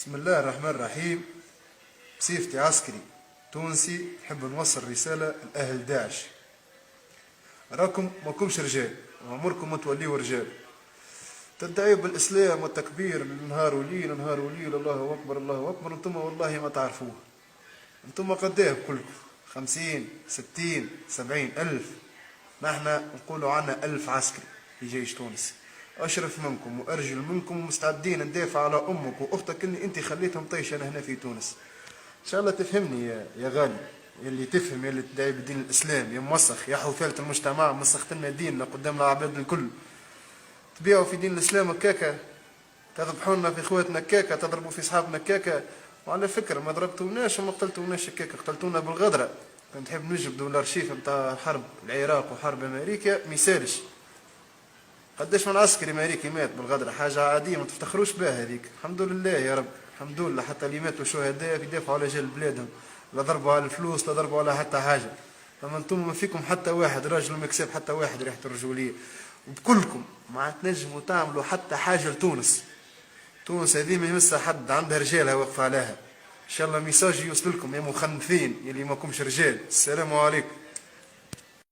بسم الله الرحمن الرحيم. بصفتي عسكري تونسي نحب نوصل رسالة لأهل داعش. راكم ماكمش رجال وعمركم ما توليوا رجال. تدعيوا بالإسلام والتكبير نهار وليل نهار وليل، الله أكبر الله أكبر. انتم والله ما تعرفوه. انتم قداه كلكم 50 60 70 ألف. نحن نقولوا عنا 1000 عسكري في جيش تونس، أشرف منكم وأرجل منكم ومستعدين ندافع على أمك وأختك اللي أنت خليتهم طيشان هنا في تونس. إن شاء الله تفهمني يا غالي، يلي تفهم، يلي تدعي بدين الإسلام، يا موسخ يا حوثالة المجتمع، مسخت لنا ديننا قدام العباد الكل. تبيعوا في دين الإسلام هكاكا، تذبحوا لنا في إخواتنا هكاكا، تضربوا في أصحابنا هكاكا. وعلى فكرة ما ضربتوناش وما قتلتوناش هكاكا، قتلتونا بالغدرة. كنت نحب نجبدوا الأرشيف نتاع حرب العراق وحرب أمريكا ميسالش. قداش من عسكري امريكي مات بالغدرة، حاجة عادية ما تفتخروش بها هذيك. الحمد لله يا رب، الحمد لله. حتى اللي ماتوا شهداء يدافعوا على جال بلادهم، لا ضربوا على الفلوس لا ضربوا على حتى حاجة. فما انتم ما فيكم حتى واحد راجل مكسب، حتى واحد ريحة الرجولية. وبكلكم ما تنجموا تعملوا حتى حاجة لتونس. تونس هذه ما يمسها حد، عندها رجالها واقفة عليها. ان شاء الله ميساجي يوصل لكم يا مخنثين يلي ماكمش رجال. السلام عليكم.